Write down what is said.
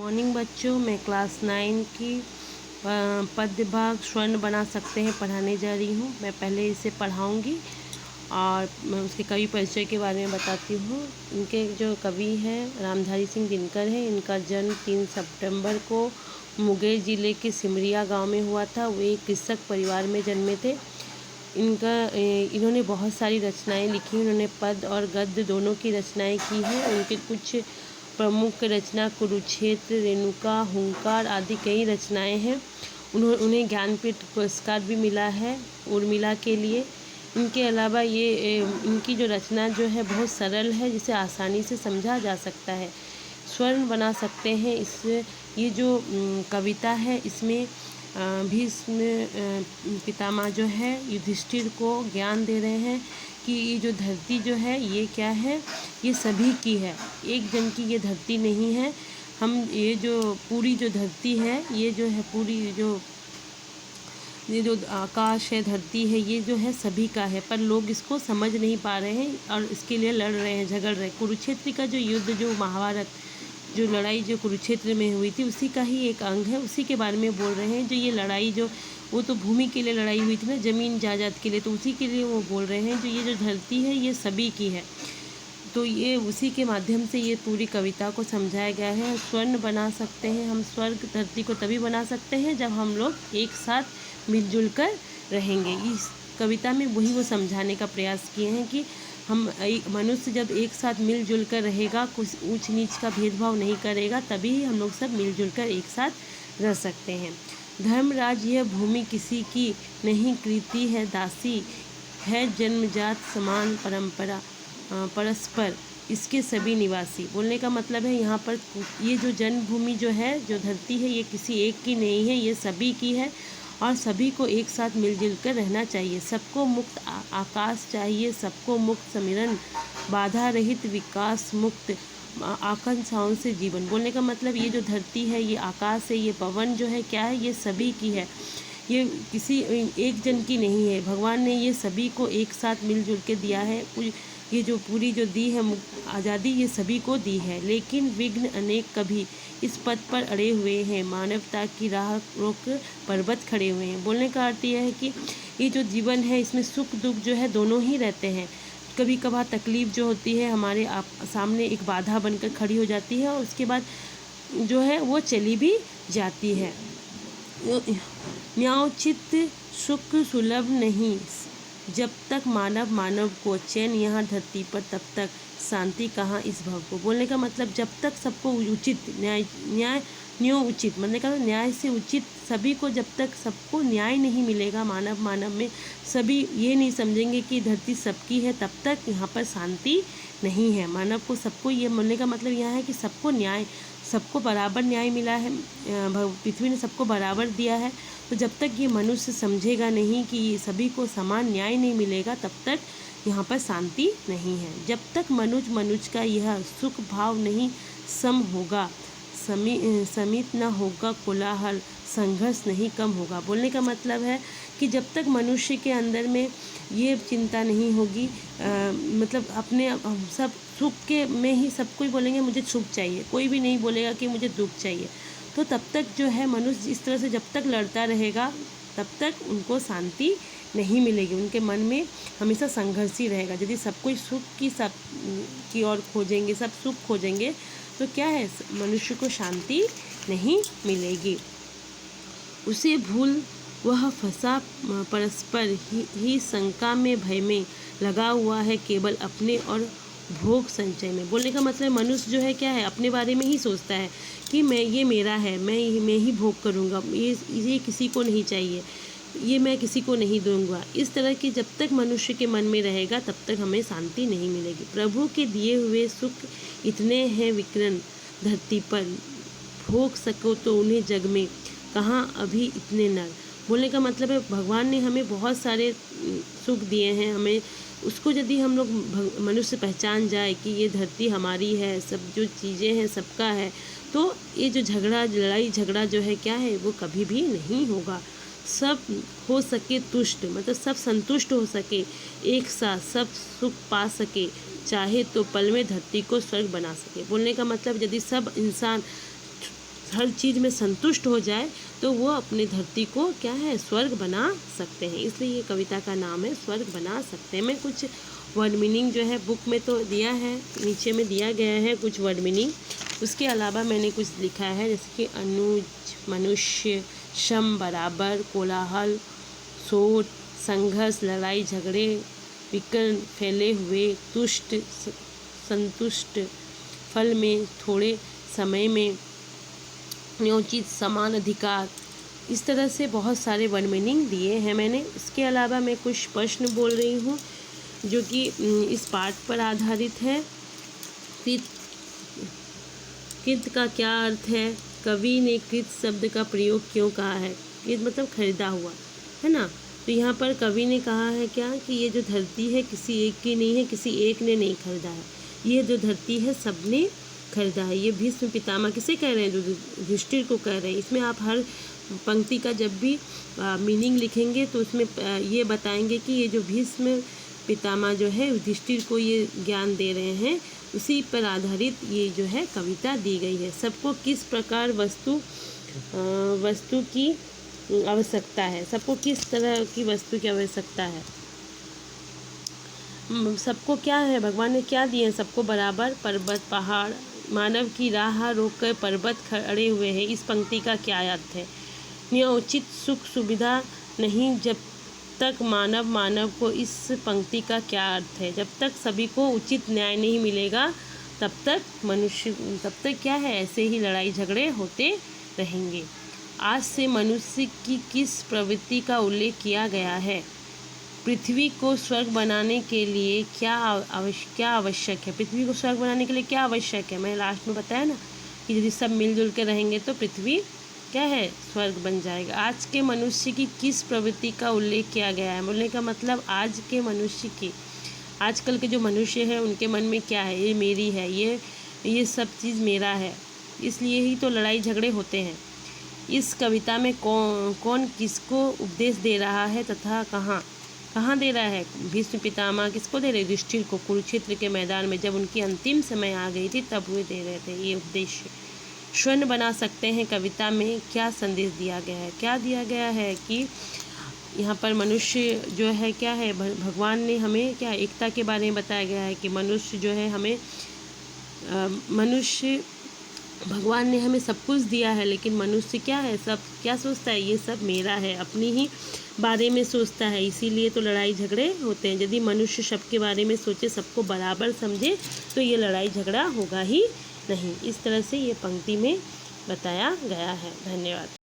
Morning बच्चों, मैं class 9 की पद्य भाग स्वर्ण बना सकते हैं पढ़ाने जा रही हूँ। मैं पहले इसे पढ़ाऊँगी और मैं उसके कवि परिचय के बारे में बताती हूँ। इनके जो कवि हैं रामधारी सिंह दिनकर हैं। इनका जन्म 3 सितंबर को मुंगेर ज़िले के सिमरिया गांव में हुआ था। वे एक कृषक परिवार में जन्मे थे। इन्होंने बहुत सारी रचनाएं लिखी। उन्होंने पद्य और गद्य दोनों की रचनाएं की हैं। उनके कुछ प्रमुख रचना कुरुक्षेत्र, रेणुका, हुंकार आदि कई रचनाएं हैं। उन्हें ज्ञानपीठ पुरस्कार भी मिला है उर्मिला के लिए। इनके अलावा इनकी जो रचना जो है बहुत सरल है, जिसे आसानी से समझा जा सकता है। स्वर्ण बना सकते हैं ये जो कविता है, इसमें भीष्म पितामह जो है युधिष्ठिर को ज्ञान दे रहे हैं कि ये जो धरती जो है ये क्या है, ये सभी की है, एक जन की ये धरती नहीं है। हम ये जो पूरी जो धरती है, ये जो है पूरी ये जो आकाश है, धरती है, ये जो है सभी का है, पर लोग इसको समझ नहीं पा रहे हैं और इसके लिए लड़ रहे हैं, झगड़ रहे हैं। कुरुक्षेत्र का जो युद्ध, जो महाभारत, जो लड़ाई जो कुरुक्षेत्र में हुई थी, उसी का ही एक अंग है, उसी के बारे में बोल रहे हैं। जो ये लड़ाई जो वो तो भूमि के लिए लड़ाई हुई थी ना, ज़मीन जायदाद के लिए, तो उसी के लिए वो बोल रहे हैं। जो ये जो धरती है ये सभी की है, तो ये उसी के माध्यम से ये पूरी कविता को समझाया गया है। स्वर्ण बना सकते हैं हम, स्वर्ग धरती को तभी बना सकते हैं जब हम लोग एक साथ मिलजुल कर रहेंगे। इस कविता में वही वो समझाने का प्रयास किए हैं कि मनुष्य जब एक साथ मिलजुल कर रहेगा, कुछ ऊंच नीच का भेदभाव नहीं करेगा, तभी हम लोग सब मिलजुल कर एक साथ रह सकते हैं। धर्मराज यह भूमि किसी की नहीं, कृति है दासी, है जन्मजात समान परंपरा परस्पर इसके सभी निवासी। बोलने का मतलब है यहाँ पर ये जो जन्मभूमि जो है, जो धरती है, ये किसी एक की नहीं है, ये सभी की है और सभी को एक साथ मिलजुल कर रहना चाहिए। सबको मुक्त आकाश चाहिए, सबको मुक्त समिरन, बाधा रहित विकास, मुक्त आकांक्षाओं से जीवन। बोलने का मतलब ये जो धरती है, ये आकाश है, ये पवन जो है क्या है, ये सभी की है, ये किसी एक जन की नहीं है। भगवान ने ये सभी को एक साथ मिलजुल के दिया है। ये जो पूरी जो दी है आज़ादी, ये सभी को दी है। लेकिन विघ्न अनेक कभी इस पथ पर अड़े हुए हैं, मानवता की राह रोक पर्वत खड़े हुए हैं। बोलने का अर्थ यह है कि ये जो जीवन है, इसमें सुख दुख जो है दोनों ही रहते हैं। कभी कभार तकलीफ़ जो होती है हमारे सामने एक बाधा बनकर खड़ी हो जाती है और उसके बाद जो है वो चली भी जाती है। न्यायोचित सुख सुलभ नहीं, जब तक मानव को चैन यहाँ धरती पर, तब तक शांति कहाँ इस भव को। बोलने का मतलब जब तक सबको उचित न्याय उचित, मतलब का न्याय से उचित सभी को, जब तक सबको न्याय नहीं मिलेगा, मानव में सभी ये नहीं समझेंगे कि धरती सबकी है, तब तक यहाँ पर शांति नहीं है। मानव को सबको, ये बोलने का मतलब यहाँ है कि सबको बराबर न्याय मिला है, पृथ्वी ने सबको बराबर दिया है। तो जब तक ये मनुष्य समझेगा नहीं कि सभी को समान न्याय नहीं मिलेगा, तब तक यहाँ पर शांति नहीं है। जब तक मनुज का यह सुख भाव नहीं सम होगा, समित न होगा कोलाहल, संघर्ष नहीं कम होगा। बोलने का मतलब है कि जब तक मनुष्य के अंदर में ये चिंता नहीं होगी, मतलब अपने सब सुख के में ही सब कोई बोलेंगे मुझे सुख चाहिए, कोई भी नहीं बोलेगा कि मुझे दुख चाहिए। तो तब तक जो है मनुष्य इस तरह से जब तक लड़ता रहेगा, तब तक उनको शांति नहीं मिलेगी। उनके मन में हमेशा संघर्ष ही रहेगा। यदि सब कोई सुख की ओर खोजेंगे, सब सुख खोजेंगे, तो क्या है, मनुष्य को शांति नहीं मिलेगी। उसे भूल वह फंसा परस्पर ही शंका में, भय में लगा हुआ है, केवल अपने और भोग संचय में। बोलने का मतलब मनुष्य जो है क्या है, अपने बारे में ही सोचता है कि ये मेरा है, मैं ही भोग करूँगा, ये किसी को नहीं चाहिए, ये मैं किसी को नहीं दूंगा। इस तरह की जब तक मनुष्य के मन में रहेगा, तब तक हमें शांति नहीं मिलेगी। प्रभु के दिए हुए सुख इतने हैं विकिरण धरती पर, भोग सको तो उन्हें जग में, कहाँ अभी इतने नर। बोलने का मतलब है भगवान ने हमें बहुत सारे सुख दिए हैं, हमें उसको यदि हम लोग मनुष्य पहचान जाए कि ये धरती हमारी है, सब जो चीज़ें हैं सबका है, तो ये जो लड़ाई झगड़ा जो है क्या है, वो कभी भी नहीं होगा। सब हो सके तुष्ट, मतलब सब संतुष्ट हो सके, एक साथ सब सुख पा सके, चाहे तो पल में धरती को स्वर्ग बना सके। बोलने का मतलब यदि सब इंसान हर चीज़ में संतुष्ट हो जाए तो वो अपने धरती को क्या है, स्वर्ग बना सकते हैं। इसलिए ये कविता का नाम है स्वर्ग बना सकते हैं। मैं कुछ वर्ड मीनिंग जो है बुक में तो दिया है, नीचे में दिया गया है कुछ वर्ड मीनिंग, उसके अलावा मैंने कुछ लिखा है जैसे कि अनुज, मनुष्य, श्रम, बराबर, कोलाहल, शोर, संघर्ष, लड़ाई झगड़े, विकर्ण, फैले हुए, तुष्ट, संतुष्ट, फल में, थोड़े समय में, न्योचित, समान अधिकार। इस तरह से बहुत सारे वर्ड मीनिंग दिए हैं मैंने। इसके अलावा मैं कुछ प्रश्न बोल रही हूँ जो कि इस पाठ पर आधारित है। कृत का क्या अर्थ है? कवि ने कृत शब्द का प्रयोग क्यों कहा है? कृत मतलब खरीदा हुआ, है ना। तो यहाँ पर कवि ने कहा है क्या कि ये जो धरती है किसी एक की नहीं है, किसी एक ने नहीं खरीदा है। ये जो धरती है सबने खरीदा है। ये भीष्म पितामह किसे कह रहे हैं? जो युधिष्ठिर को कह रहे हैं। इसमें आप हर पंक्ति का जब भी मीनिंग लिखेंगे तो उसमें ये बताएंगे कि ये जो भीष्म पितामह जो है युधिष्ठिर को ये ज्ञान दे रहे हैं, उसी पर आधारित ये जो है कविता दी गई है। सबको किस प्रकार वस्तु की आवश्यकता है? सबको किस तरह की वस्तु की आवश्यकता है? सबको क्या है, भगवान ने क्या दिए हैं सबको? बराबर, पर्वत, पहाड़, मानव की राह रोककर पर्वत खड़े हुए हैं। इस पंक्ति का क्या अर्थ है? न्यायोचित सुख सुविधा नहीं जब तक मानव को। इस पंक्ति का क्या अर्थ है? जब तक सभी को उचित न्याय नहीं मिलेगा तब तक क्या है, ऐसे ही लड़ाई झगड़े होते रहेंगे। आज से मनुष्य की किस प्रवृत्ति का उल्लेख किया गया है? पृथ्वी को स्वर्ग बनाने के लिए क्या आवश्यक है? पृथ्वी को स्वर्ग बनाने के लिए क्या आवश्यक है? मैंने लास्ट में बताया ना कि यदि सब मिलजुल के रहेंगे तो पृथ्वी क्या है, स्वर्ग बन जाएगा। आज के मनुष्य की किस प्रवृत्ति का उल्लेख किया गया है? बोलने का मतलब आज के मनुष्य की, आजकल के जो मनुष्य हैं उनके मन में क्या है? ये मेरी है, ये सब चीज़ मेरा है, इसलिए ही तो लड़ाई झगड़े होते हैं। इस कविता में कौन किसको उपदेश दे रहा है तथा कहाँ दे रहा है? भीष्म पितामह किसको दे रहे? युधिष्ठिर को। कुरुक्षेत्र के मैदान में जब उनकी अंतिम समय आ गई थी तब वे दे रहे थे ये उपदेश। स्वर्ण बना सकते हैं कविता में क्या संदेश दिया गया है? क्या दिया गया है कि यहाँ पर मनुष्य जो है क्या है, भगवान ने हमें क्या एकता के बारे में बताया गया है कि मनुष्य जो है हमें भगवान ने हमें सब कुछ दिया है, लेकिन मनुष्य क्या है, सब क्या सोचता है? ये सब मेरा है, अपनी ही बारे में सोचता है, इसीलिए तो लड़ाई झगड़े होते हैं। यदि मनुष्य सबके बारे में सोचे, सबको बराबर समझे तो ये लड़ाई झगड़ा होगा ही नहीं। इस तरह से ये पंक्ति में बताया गया है। धन्यवाद।